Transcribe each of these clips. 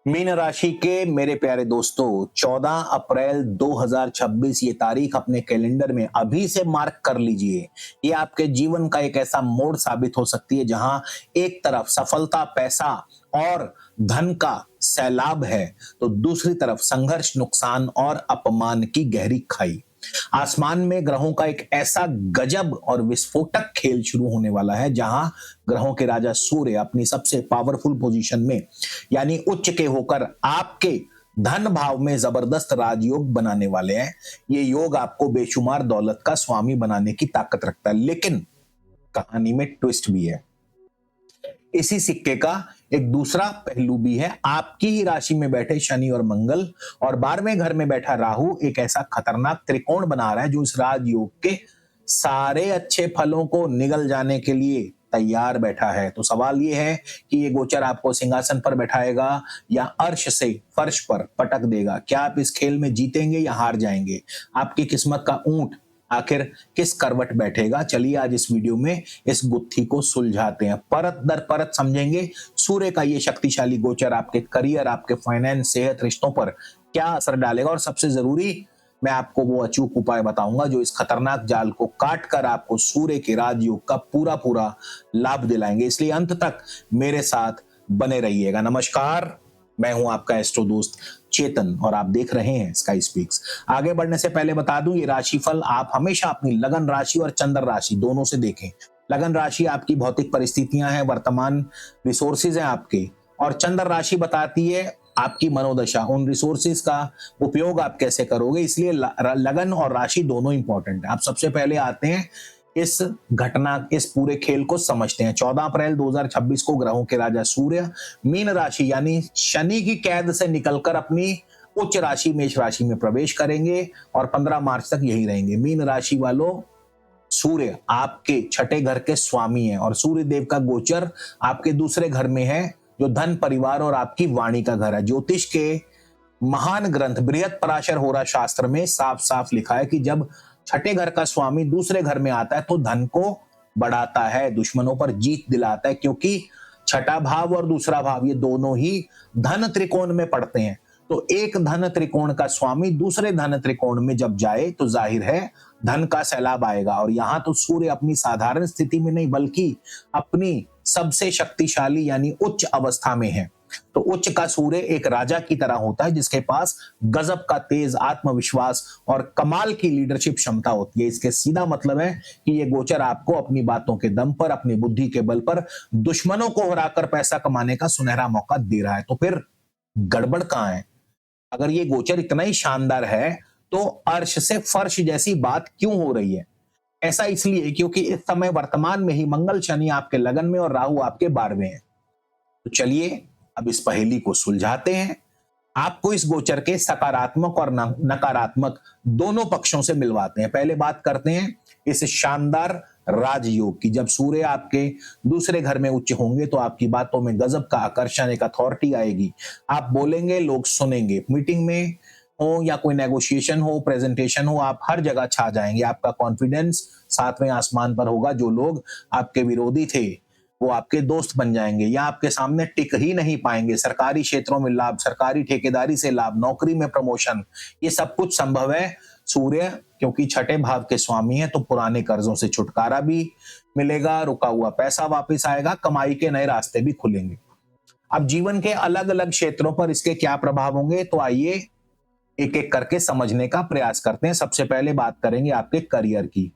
Mean राशि के मेरे प्यारे दोस्तों, 14 अप्रैल 2026 ये तारीख अपने कैलेंडर में अभी से मार्क कर लीजिए। ये आपके जीवन का एक ऐसा मोड़ साबित हो सकती है जहां एक तरफ सफलता, पैसा और धन का सैलाब है, तो दूसरी तरफ संघर्ष, नुकसान और अपमान की गहरी खाई। आसमान में ग्रहों का एक ऐसा गजब और विस्फोटक खेल शुरू होने वाला है जहां ग्रहों के राजा सूर्य अपनी सबसे पावरफुल पोजीशन में यानी उच्च के होकर आपके धन भाव में जबरदस्त राजयोग बनाने वाले हैं। ये योग आपको बेशुमार दौलत का स्वामी बनाने की ताकत रखता है, लेकिन कहानी में ट्विस्ट भी है। इसी सिक्के का एक दूसरा पहलू भी है। आपकी ही राशि में बैठे शनि और मंगल और 12वें घर में बैठा राहु एक ऐसा खतरनाक त्रिकोण बना रहा है जो इस राजयोग के सारे अच्छे फलों को निगल जाने के लिए तैयार बैठा है। तो सवाल ये है कि ये गोचर आपको सिंहासन पर बैठाएगा या अर्श से फर्श पर पटक देगा। क्या आप इस खेल में जीतेंगे या हार जाएंगे? आपकी किस्मत का ऊंट आखिर किस करवट बैठेगा? चलिए आज इस वीडियो में इस गुत्थी को सुलझाते हैं, परत दर परत समझेंगे। सूर्य का ये शक्तिशाली गोचर आपके करियर, आपके फाइनेंस, सेहत, रिश्तों पर क्या असर डालेगा, और सबसे जरूरी मैं आपको वो अचूक उपाय बताऊंगा जो इस खतरनाक जाल को काट कर आपको सूर्य के राजयोग का पूरा पूरा लाभ दिलाएंगे। इसलिए अंत तक मेरे साथ बने रहिएगा। नमस्कार, मैं हूं आपका एस्ट्रो दोस्त चेतन और आप देख रहे हैं स्काई स्पीक्स। आगे बढ़ने से पहले बता दूं, ये राशिफल आप हमेशा अपनी लगन राशि और चंद्र राशि दोनों से देखें। लगन राशि आपकी भौतिक परिस्थितियां हैं, वर्तमान रिसोर्सेज हैं आपके, और चंद्र राशि बताती है आपकी मनोदशा, उन रिसोर्सेज का उपयोग आप कैसे करोगे। इसलिए लगन और राशि दोनों इंपॉर्टेंट है। आप सबसे पहले आते हैं इस घटना, इस पूरे खेल को समझते हैं। 14 अप्रैल 2026 को ग्रहों के राजा सूर्य मीन राशि यानी शनि की कैद से निकलकर अपनी उच्च राशि मेष राशि में प्रवेश करेंगे और 15 मार्च तक यही रहेंगे। मीन राशि वालों, सूर्य आपके छठे घर के स्वामी हैं और सूर्य देव का गोचर आपके दूसरे घर में है जो धन, परिवार और आपकी वाणी का घर है। ज्योतिष के महान ग्रंथ बृहत पराशर होरा शास्त्र में साफ साफ लिखा है कि जब छठे घर का स्वामी दूसरे घर में आता है तो धन को बढ़ाता है, दुश्मनों पर जीत दिलाता है, क्योंकि छठा भाव और दूसरा भाव ये दोनों ही धन त्रिकोण में पड़ते हैं। तो एक धन त्रिकोण का स्वामी दूसरे धन त्रिकोण में जब जाए तो जाहिर है धन का सैलाब आएगा। और यहां तो सूर्य अपनी साधारण स्थिति में नहीं बल्कि अपनी सबसे शक्तिशाली यानी उच्च अवस्था में है। तो उच्च का सूर्य एक राजा की तरह होता है जिसके पास गजब का तेज आत्मविश्वास और कमाल की लीडरशिप क्षमता होती है। इसके सीधा मतलब है कि ये गोचर आपको अपनी बातों के दम पर, अपनी बुद्धि के बल पर दुश्मनों को हराकर पैसा कमाने का सुनहरा मौका दे रहा है। तो फिर गड़बड़ कहां है? अगर ये गोचर इतना ही शानदार है तो अर्श से फर्श जैसी बात क्यों हो रही है? ऐसा इसलिए क्योंकि इस समय वर्तमान में ही मंगल शनि आपके लगन में और राहु आपके 12वें हैं। तो चलिए अब इस पहेली को सुलझाते हैं। आपको इस गोचर के सकारात्मक और नकारात्मक दोनों पक्षों से मिलवाते हैं। पहले बात करते हैं इस शानदार राजयोग की। जब सूर्य आपके दूसरे घर में उच्च होंगे तो आपकी बातों में गजब का आकर्षण, एक अथॉरिटी आएगी। आप बोलेंगे, लोग सुनेंगे। मीटिंग में हो या कोई नेगोशिएशन हो, प्रेजेंटेशन हो, आप हर जगह छा जाएंगे। आपका कॉन्फिडेंस 7वें आसमान पर होगा। जो लोग आपके विरोधी थे वो आपके दोस्त बन जाएंगे या आपके सामने टिक ही नहीं पाएंगे। सरकारी क्षेत्रों में लाभ, सरकारी ठेकेदारी से लाभ, नौकरी में प्रमोशन, ये सब कुछ संभव है। सूर्य क्योंकि छठे भाव के स्वामी है तो पुराने कर्जों से छुटकारा भी मिलेगा, रुका हुआ पैसा वापस आएगा, कमाई के नए रास्ते भी खुलेंगे। अब जीवन के अलग अलग क्षेत्रों पर इसके क्या प्रभाव होंगे, तो आइए एक एक करके समझने का प्रयास करते हैं। सबसे पहले बात करेंगे आपके करियर की।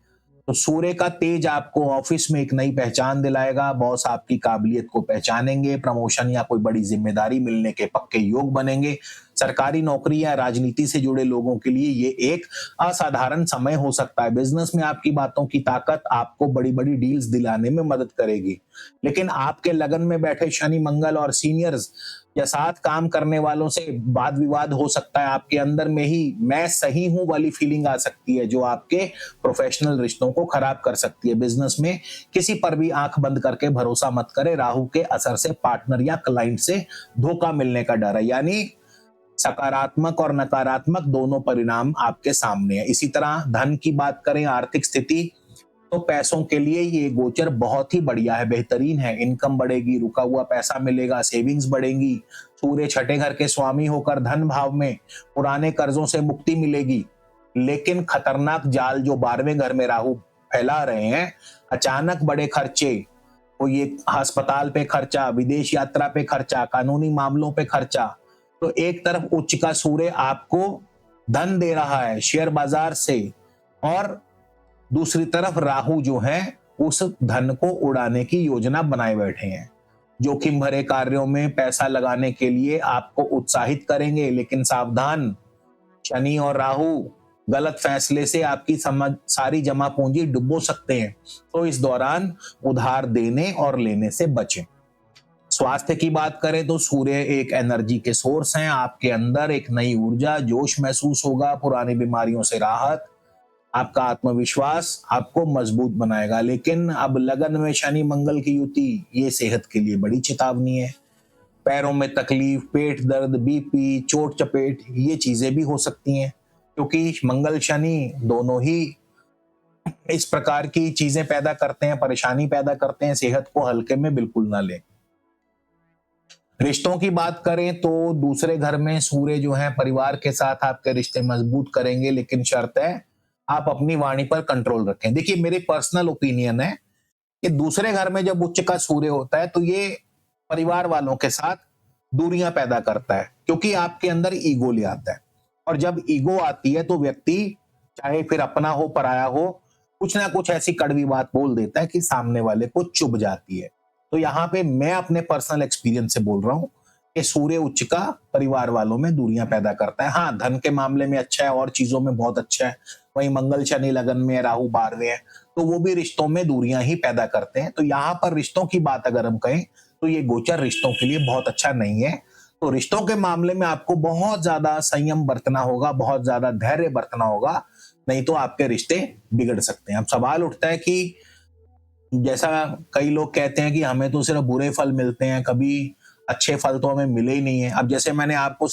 तो सूर्य का तेज आपको ऑफिस में एक नई पहचान दिलाएगा। बॉस आपकी काबिलियत को पहचानेंगे, प्रमोशन या कोई बड़ी जिम्मेदारी मिलने के पक्के योग बनेंगे। सरकारी नौकरी या राजनीति से जुड़े लोगों के लिए ये एक असाधारण समय हो सकता है। बिजनेस में आपकी बातों की ताकत आपको बड़ी बड़ी डील्स दिलाने में मदद करेगी। लेकिन आपके लगन में बैठे शनि, मंगल और सीनियर्स या साथ काम करने वालों से वाद विवाद हो सकता है। आपके अंदर में ही मैं सही हूं वाली फीलिंग आ सकती है जो आपके प्रोफेशनल रिश्तों को खराब कर सकती है। बिजनेस में किसी पर भी आंख बंद करके भरोसा मत करें। राहु के असर से पार्टनर या क्लाइंट से धोखा मिलने का डर है। यानी सकारात्मक और नकारात्मक दोनों परिणाम आपके सामने है। इसी तरह धन की बात करें, आर्थिक स्थिति तो पैसों के लिए ये गोचर बहुत ही बढ़िया है, बेहतरीन है। इनकम बढ़ेगी, रुका हुआ पैसा मिलेगा, सेविंग्स बढ़ेंगी। सूर्य छठे घर के स्वामी होकर धन भाव में पुराने कर्जों से मुक्ति मिलेगी। लेकिन खतरनाक जाल जो 12वें घर में राहु फैला रहे हैं, अचानक बड़े खर्चे, तो ये अस्पताल पे खर्चा, विदेश यात्रा पे खर्चा, कानूनी मामलों पे खर्चा। तो एक तरफ उच्च का सूर्य आपको धन दे रहा है शेयर बाजार से, और दूसरी तरफ राहु जो है उस धन को उड़ाने की योजना बनाए बैठे हैं। जोखिम भरे कार्यों में पैसा लगाने के लिए आपको उत्साहित करेंगे, लेकिन सावधान, शनि और राहु गलत फैसले से आपकी सारी जमा पूंजी डुबो सकते हैं। तो इस दौरान उधार देने और लेने से बचें। स्वास्थ्य की बात करें तो सूर्य एक एनर्जी के सोर्स हैं। आपके अंदर एक नई ऊर्जा, जोश महसूस होगा, पुरानी बीमारियों से राहत, आपका आत्मविश्वास आपको मजबूत बनाएगा। लेकिन अब लगन में शनि मंगल की युति, ये सेहत के लिए बड़ी चेतावनी है। पैरों में तकलीफ, पेट दर्द, बीपी, चोट चपेट, ये चीजें भी हो सकती हैं, क्योंकि मंगल शनि दोनों ही इस प्रकार की चीजें पैदा करते हैं, परेशानी पैदा करते हैं। सेहत को हल्के में बिल्कुल ना लें। रिश्तों की बात करें तो दूसरे घर में सूर्य जो है परिवार के साथ आपके रिश्ते मजबूत करेंगे, लेकिन शर्त है आप अपनी वाणी पर कंट्रोल रखें। देखिए, मेरी पर्सनल ओपिनियन है कि दूसरे घर में जब उच्च का सूर्य होता है तो ये परिवार वालों के साथ दूरियां पैदा करता है, क्योंकि आपके अंदर ईगो ले आता है। और जब ईगो आती है तो व्यक्ति, चाहे फिर अपना हो पराया हो, कुछ ना कुछ ऐसी कड़वी बात बोल देता है कि सामने वाले को चुभ जाती है। तो यहाँ पे मैं अपने पर्सनल एक्सपीरियंस से बोल रहा हूँ कि सूर्य उच्च का परिवार वालों में दूरियां पैदा करता है। हाँ, धन के मामले में अच्छा है और चीजों में बहुत अच्छा है। वहीं मंगल शनि लगन में, राहु 12वें है, तो वो भी रिश्तों में दूरियां ही पैदा करते हैं। तो यहाँ पर रिश्तों की बात अगर हम कहें तो ये गोचर रिश्तों के लिए बहुत अच्छा नहीं है। तो रिश्तों के मामले में आपको बहुत ज्यादा संयम बरतना होगा, बहुत ज्यादा धैर्य बरतना होगा, नहीं तो आपके रिश्ते बिगड़ सकते हैं। अब सवाल उठता है कि जैसा कई लोग कहते हैं कि हमें तो सिर्फ बुरे फल मिलते हैं, कभी अच्छे फल तो हमें मिले ही नहीं है। अब जैसे मैंने आपको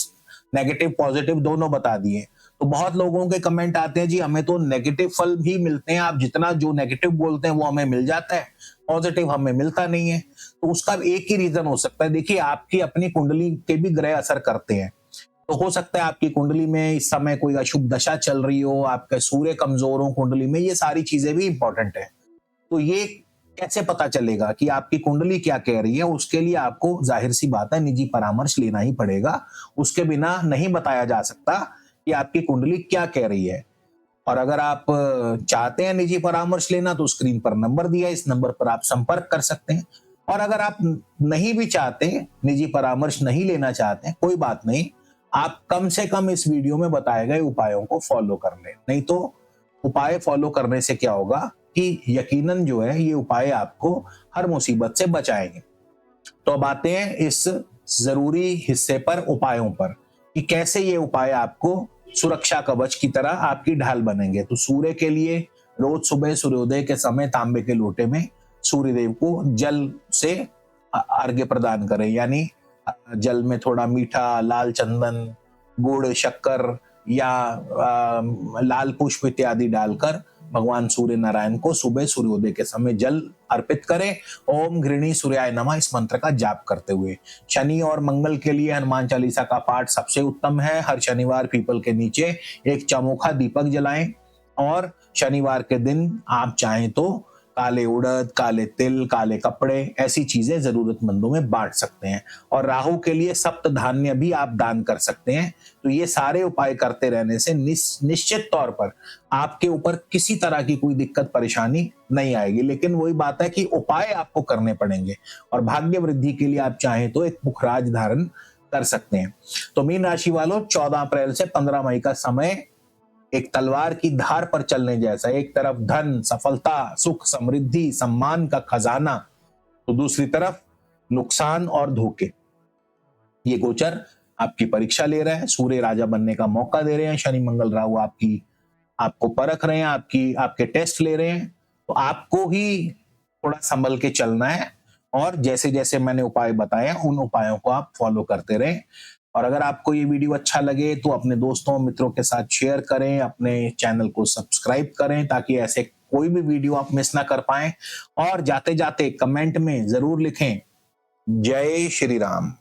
नेगेटिव पॉजिटिव दोनों बता दिए, तो बहुत लोगों के कमेंट आते हैं जी हमें तो नेगेटिव फल भी मिलते हैं, आप जितना जो नेगेटिव बोलते हैं वो हमें मिल जाता है, पॉजिटिव हमें मिलता नहीं है। तो उसका एक ही रीजन हो सकता है। देखिए, आपकी अपनी कुंडली के भी ग्रह असर करते हैं। तो हो सकता है आपकी कुंडली में इस समय कोई अशुभ दशा चल रही हो, आपके सूर्य कमजोर हो कुंडली में, ये सारी चीजें भी इंपॉर्टेंट है। तो ये कैसे पता चलेगा कि आपकी कुंडली क्या कह रही है? उसके लिए आपको जाहिर सी बात है निजी परामर्श लेना ही पड़ेगा। उसके बिना नहीं बताया जा सकता कि आपकी कुंडली क्या कह रही है। और अगर आप चाहते हैं निजी परामर्श लेना तो स्क्रीन पर नंबर दिया है, इस नंबर पर आप संपर्क कर सकते हैं। और अगर आप नहीं भी चाहते, निजी परामर्श नहीं लेना चाहते हैं, कोई बात नहीं, आप कम से कम इस वीडियो में बताए गए उपायों को फॉलो कर लें। नहीं तो उपाय फॉलो करने से क्या होगा कि यकीनन जो है ये उपाय आपको हर मुसीबत से बचाएंगे। तो अब आते हैं इस जरूरी हिस्से पर, उपायों पर, कि कैसे ये उपाय आपको सुरक्षा कवच की तरह आपकी ढाल बनेंगे। तो सूर्य के लिए रोज सुबह सूर्योदय के समय तांबे के लोटे में सूर्यदेव को जल से अर्घ्य प्रदान करें, यानी जल में थोड़ा मीठा, लाल चंदन, गुड़, शक्कर या लाल पुष्प इत्यादि डालकर भगवान सूर्य नारायण को सुबह सूर्योदय के समय जल अर्पित करें। ओम घृणी सूर्याय नमः इस मंत्र का जाप करते हुए। शनि और मंगल के लिए हनुमान चालीसा का पाठ सबसे उत्तम है। हर शनिवार पीपल के नीचे एक चौमुखा दीपक जलाएं, और शनिवार के दिन आप चाहें तो काले उड़द, काले तिल, काले कपड़े, ऐसी चीजें जरूरतमंदों में बांट सकते हैं। और राहु के लिए सप्त धान्य भी आप दान कर सकते हैं। तो ये सारे उपाय करते रहने से निश्चित तौर पर आपके ऊपर किसी तरह की कोई दिक्कत परेशानी नहीं आएगी। लेकिन वही बात है कि उपाय आपको करने पड़ेंगे। और भाग्य वृद्धि के लिए आप चाहें तो एक पुखराज धारण कर सकते हैं। तो मीन राशि वालों, 14 अप्रैल से 15 मई का समय एक तलवार की धार पर चलने जैसा। एक तरफ धन, सफलता, सुख, समृद्धि, सम्मान का खजाना, तो दूसरी तरफ नुकसान और धोखे। ये गोचर आपकी परीक्षा ले रहा है। सूर्य राजा बनने का मौका दे रहे हैं, शनि मंगल राहु आपको परख रहे हैं, आपके टेस्ट ले रहे हैं। तो आपको ही थोड़ा संभल के चलना है, और जैसे जैसे मैंने उपाय बताए उन उपायों को आप फॉलो करते रहें। और अगर आपको ये वीडियो अच्छा लगे तो अपने दोस्तों मित्रों के साथ शेयर करें, अपने चैनल को सब्सक्राइब करें, ताकि ऐसे कोई भी वीडियो आप मिस ना कर पाएं। और जाते जाते कमेंट में जरूर लिखें, जय श्री राम।